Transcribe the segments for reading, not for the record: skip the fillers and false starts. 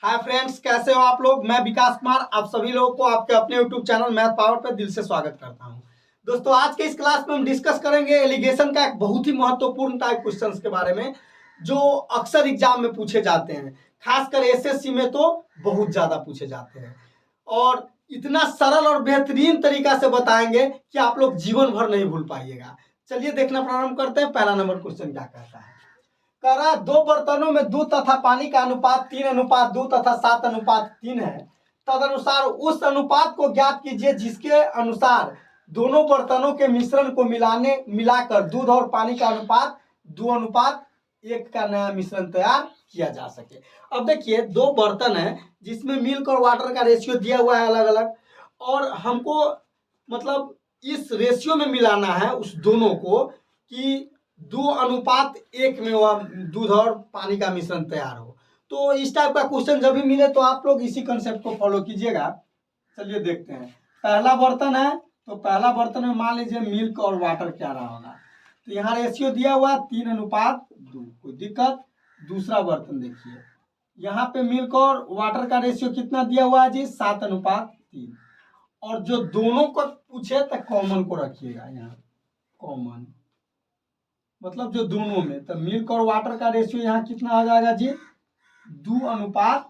Hi friends, कैसे हो आप लोग। मैं विकास कुमार आप सभी लोगों को आपके अपने यूट्यूब चैनल मैथ पावर पर दिल से स्वागत करता हूं। दोस्तों, आज के इस क्लास में हम डिस्कस करेंगे एलिगेशन का एक बहुत ही महत्वपूर्ण टाइप क्वेश्चंस के बारे में जो अक्सर एग्जाम में पूछे जाते हैं। खासकर एसएससी में तो बहुत ज्यादा पूछे जाते हैं और इतना सरल और बेहतरीन तरीका से बताएंगे कि आप लोग जीवन भर नहीं भूल पाइएगा। चलिए देखना प्रारंभ करते हैं। पहला नंबर क्वेश्चन क्या कहता है। कह रहा है दो बर्तनों में दूध तथा पानी का अनुपात 3:2 तथा 7:3 है। तदनुसार उस अनुपात को ज्ञात कीजिए जिसके अनुसार दोनों बर्तनों के मिश्रण को मिलाकर दूध और पानी का अनुपात 2:1 का नया मिश्रण तैयार किया जा सके। अब देखिए, दो बर्तन है जिसमें मिल्क और वाटर का रेशियो दिया हुआ है अलग अलग, और हमको मतलब इस रेशियो में मिलाना है उस दोनों को कि 2:1 में वह दूध और पानी का मिश्रण तैयार हो। तो इस टाइप का क्वेश्चन जब भी मिले तो आप लोग इसी कंसेप्ट को फॉलो कीजिएगा। चलिए देखते हैं। पहला बर्तन है तो पहला बर्तन में मान लीजिए मिल्क और वाटर क्या रहा होगा, तो यहाँ रेशियो दिया हुआ 3:2, कोई दिक्कत। दूसरा बर्तन देखिए, यहाँ पे मिल्क और वाटर का रेशियो कितना दिया हुआ है जी, 7:3। और जो दोनों को पूछे तो कॉमन को रखिएगा, यहाँ कॉमन मतलब जो दोनों में, तो मिल्क और वाटर का रेशियो यहाँ कितना हो जाएगा जी, 2:1।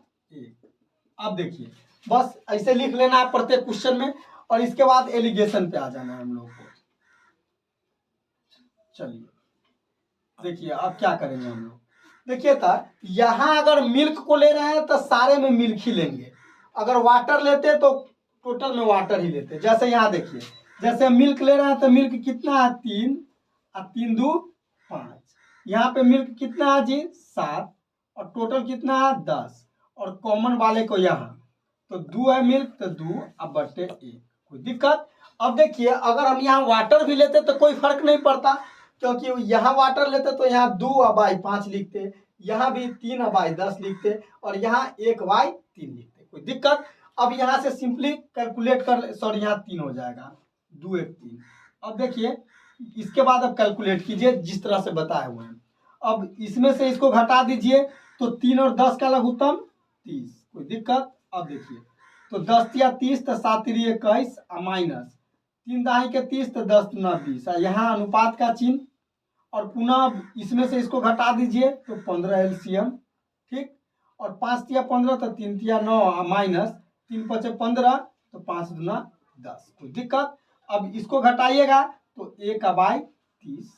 अब देखिए, बस ऐसे लिख लेना है प्रत्येक क्वेश्चन में और इसके बाद एलिगेशन पे आ जाना है हम लोग को। चलिए देखिए अब क्या करेंगे हम लोग। देखिए था, यहाँ अगर मिल्क को ले रहे हैं तो सारे में मिल्क ही लेंगे, अगर वाटर लेते तो टोटल में वाटर ही लेते। जैसे यहाँ देखिए, जैसे मिल्क ले रहे हैं तो मिल्क कितना है, 3 और 3 2 5। यहाँ पे मिल्क कितना है जी, 7, और टोटल कितना है 10, और कॉमन वाले को यहाँ तो 2 है मिल्क तो 2 अब बटे 1, कोई दिक्कत। अब देखिए, अगर हम यहाँ वाटर भी लेते तो कोई फर्क नहीं पड़ता, क्योंकि यहाँ वाटर लेते तो यहाँ 2/5 लिखते, यहाँ भी 3/10 लिखते, और यहाँ 1/3 लिखते, कोई दिक्कत। अब यहाँ से सिंपली कैलकुलेट कर, सॉरी यहाँ 3 हो जाएगा, 2 1 3। अब देखिए इसके बाद अब कैलकुलेट कीजिए जिस तरह से बताए हुए हैं। अब इसमें से इसको घटा दीजिए तो 3 और 10 का लघुत्तम 30, कोई दिक्कत। अब देखिए, तो 10 या 30 तो 7 21 माइनस 3 दाई के 30 तो 10 दूना 20, यहाँ अनुपात का चिन्ह, और पुनः इसमें से इसको घटा दीजिए तो 15 एलसीएम, ठीक। और 5 या 15 तो 3 या 9 माइनस 3 5 15 तो 5 दूना 10, कोई दिक्कत। अब इसको घटाइएगा तो 1/30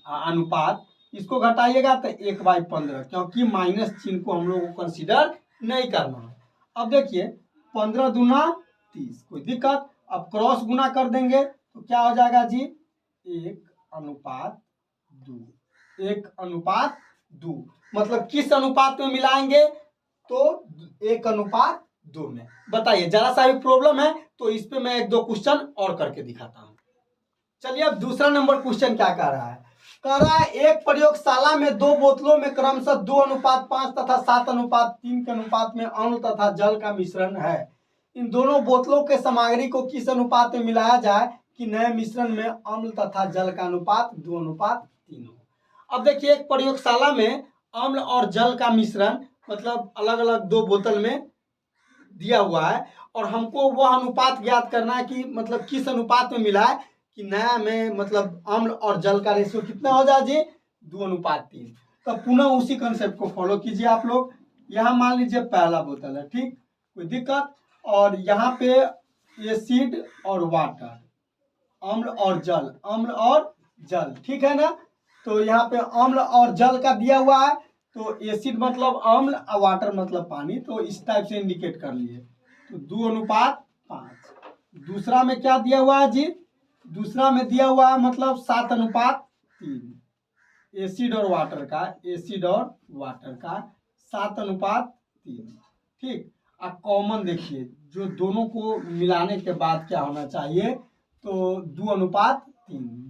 अनुपात, इसको घटाइएगा तो 1/15, क्योंकि माइनस चिन्ह को हम लोग को कंसीडर नहीं करना है। अब देखिए 15 दूना 30, कोई दिक्कत। अब क्रॉस गुना कर देंगे तो क्या हो जाएगा जी, 1:2, 1:2। मतलब किस अनुपात में मिलाएंगे, तो 1:2 में। बताइए, जरा सा भी प्रॉब्लम है तो इस पे मैं 1-2 क्वेश्चन और करके दिखाता हूँ। चलिए अब दूसरा नंबर क्वेश्चन क्या कह रहा है। कह रहा है एक प्रयोगशाला में 2 बोतलों में क्रमशः 2:5 तथा 7:3 के अनुपात में अम्ल तथा जल का मिश्रण है। इन दोनों बोतलों के सामग्री को किस अनुपात में मिलाया जाए कि नए मिश्रण में अम्ल तथा जल का अनुपात 2:3 हो। अब देखिए, एक प्रयोगशाला में अम्ल और जल का मिश्रण मतलब अलग अलग 2 बोतल में दिया हुआ है, और हमको वह अनुपात ज्ञात करना है कि मतलब किस अनुपात में मिला है कि नया में मतलब अम्ल और जल का रेशियो कितना हो जाए जी, 2:3। तो पुनः उसी कंसेप्ट को फॉलो कीजिए आप लोग। यहाँ मान लीजिए पहला बोतल है, ठीक, कोई दिक्कत। और यहाँ पे एसिड और वाटर, अम्ल और जल, अम्ल और जल, ठीक है ना। तो यहाँ पे अम्ल और जल का दिया हुआ है, तो एसिड मतलब अम्ल और वाटर मतलब पानी, तो इस टाइप से इंडिकेट कर लिए। तो 2:5। दूसरा में क्या दिया हुआ है जी, दूसरा में दिया हुआ है मतलब 7:3, एसिड और वाटर का, एसिड और वाटर का 7:3, ठीक। अब कॉमन देखिए, जो दोनों को मिलाने के बाद क्या होना चाहिए, तो 2:3,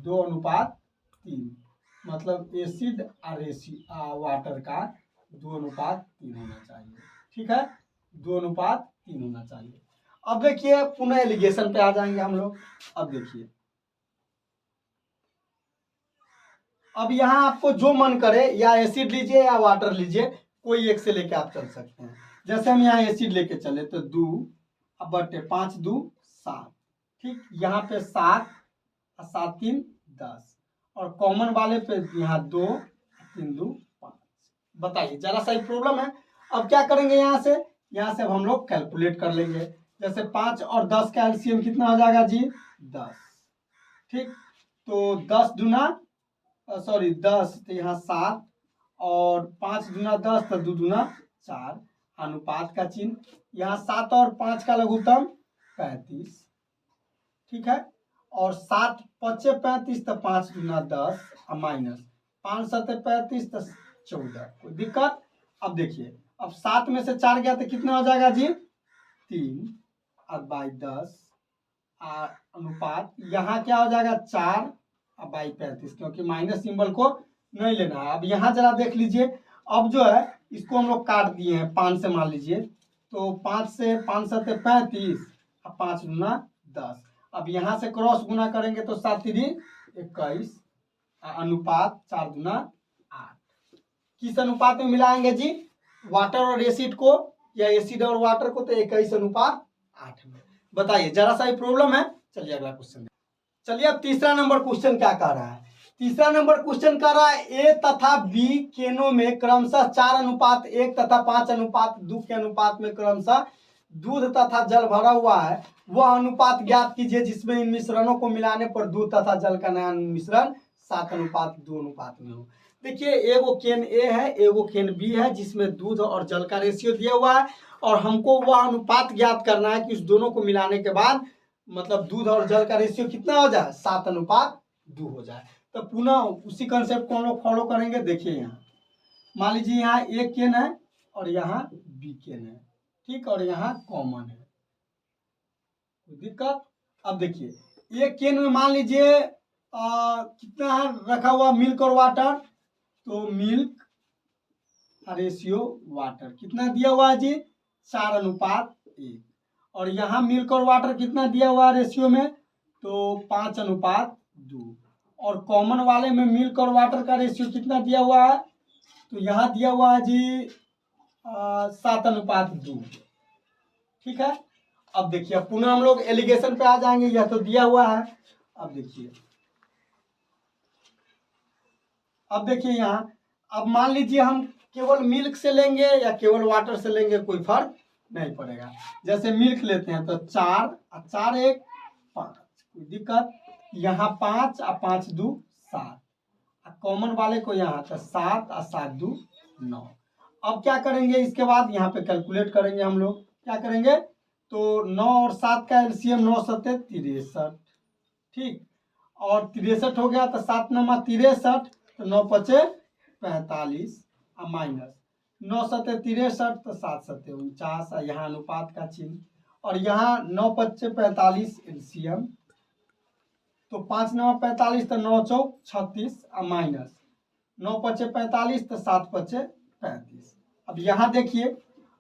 2:3 मतलब एसिड और वाटर का 2:3 होना चाहिए, ठीक है, 2:3 होना चाहिए। अब देखिए पुनः एलिगेशन पे आ जाएंगे हम लोग। अब देखिए, अब यहाँ आपको जो मन करे, या एसिड लीजिए या वाटर लीजिए, कोई एक से लेके आप चल सकते हैं। जैसे हम यहाँ एसिड लेके चले तो 2 बटे 5 2 7, ठीक, यहाँ पे 7 और 7 3 10, और कॉमन वाले पे यहाँ 2 3 2 5। बताइए जरा सा ही प्रॉब्लम है। अब क्या करेंगे, यहाँ से अब हम लोग कैलकुलेट कर लेंगे। जैसे 5 और 10 का एलसीएम कितना हो जाएगा जी, 10, ठीक। तो 10 दूना 10 तो यहाँ 7, और 5 दूना 10 तो 2 दूना 4, अनुपात का चिन्ह, यहाँ 7 और 5 का लघुत्तम 35, ठीक है। और 7 पचे 35 तो 5 दूना 10 और माइनस 5 सते 35 तो 14, कोई दिक्कत। अब देखिए, अब 7 में से 4 गया तो कितना हो जाएगा जी, 3 और बाई 10, अनुपात यहाँ क्या हो जाएगा 4 और बाई 35, क्योंकि माइनस सिंबल को नहीं लेना है। अब यहाँ जरा देख लीजिए, अब जो है इसको हम लोग काट दिए हैं 5 से, मान लीजिए तो 5 से 5 सते 35 और 5 दूना 10। अब यहाँ से क्रॉस गुना करेंगे तो 7 3 21, अनुपात 4 दूना 8। किस अनुपात में मिलाएंगे जी, वाटर और एसिड को, या एसिड और वाटर को, तो 21 अनुपात 8 में। बताइए जरा सा ही प्रॉब्लम है। चलिए अगला क्वेश्चन। चलिए अब तीसरा नंबर क्वेश्चन क्या कह रहा है। तीसरा नंबर क्वेश्चन कह रहा है ए तथा बी केनों में क्रमशः 4:1 तथा 5:2 के अनुपात में क्रमशः दूध तथा जल भरा हुआ है। वह अनुपात ज्ञात कीजिए जिसमें इन मिश्रणों को मिलाने पर दूध तथा जल का नया मिश्रण 7:2 अनुपात में हो। देखिए, एगो केन ए है, एगो केन बी है, जिसमें दूध और जल का रेशियो दिया हुआ है, और हमको वह अनुपात ज्ञात करना है कि उस दोनों को मिलाने के बाद मतलब दूध और जल का रेशियो कितना हो जाए, 7:2 हो जाए। तो पुनः उसी कंसेप्ट को हम लोग फॉलो करेंगे। देखिए, यहाँ मान लीजिए यहाँ ए केन है और यहाँ बी केन है, ठीक, और यहाँ कॉमन है, कोई दिक्कत। अब देखिए, एक केन में मान लीजिए कितना है रखा हुआ, मिल्क और वाटर, तो मिल्क रेशियो वाटर कितना दिया हुआ है जी, 4:1, और यहाँ मिल्क और वाटर कितना दिया हुआ है रेशियो में, तो 5:2, और कॉमन वाले में मिल्क और वाटर का रेशियो कितना दिया हुआ है, तो यहाँ दिया हुआ है जी 7:2, ठीक है। अब देखिए, पुनः हम लोग एलिगेशन पे आ जाएंगे, यह तो दिया हुआ है। अब देखिए यहाँ, अब मान लीजिए हम केवल मिल्क से लेंगे या केवल वाटर से लेंगे, कोई फर्क नहीं पड़ेगा। जैसे मिल्क लेते हैं तो 4 और 4 1 5, कोई दिक्कत। यहाँ 5 और 5 2 7, कॉमन वाले को यहाँ तो 7 और 7 2 9। अब क्या करेंगे, इसके बाद यहाँ पे कैलकुलेट करेंगे हम लोग। क्या करेंगे, तो 9 और 7 का एलसीएम 9 सते 63, ठीक, और 63 हो गया तो 7 9 63, तो 9 पचे 45 और माइनस 9 सते 63 तो 7 सते 49, यहाँ अनुपात का चिन्ह, और यहाँ 9 पचे 45 एलसीएम, तो 5 9 45 तो 9 चौक 36 और माइनस 9 पचे 45 तो 7 पचे 35। अब यहाँ देखिए,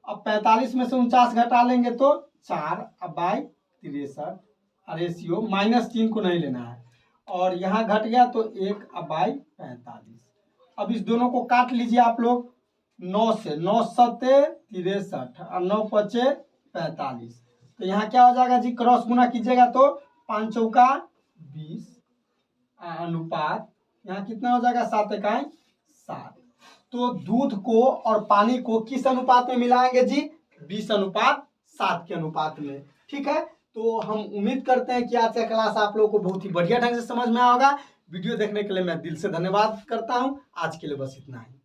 अब 45 में से 49 घटा लेंगे तो 4 अब बाई 63, रेशियो -3 को नहीं लेना है, और यहाँ घट गया तो 1 अब बाई 45। अब इस दोनों को काट लीजिए आप लोग, 9 से 9 सते 63 और 9 पचे 45, तो यहाँ क्या हो जाएगा जी, क्रॉस गुना कीजिएगा तो 5 चौका 20, अनुपात यहाँ कितना हो जाएगा, 7 इकाई 7। तो दूध को और पानी को किस अनुपात में मिलाएंगे जी, 20:7 के अनुपात में, ठीक है। तो हम उम्मीद करते हैं कि आज का क्लास आप लोगों को बहुत ही बढ़िया ढंग से समझ में आएगा। वीडियो देखने के लिए मैं दिल से धन्यवाद करता हूं। आज के लिए बस इतना ही।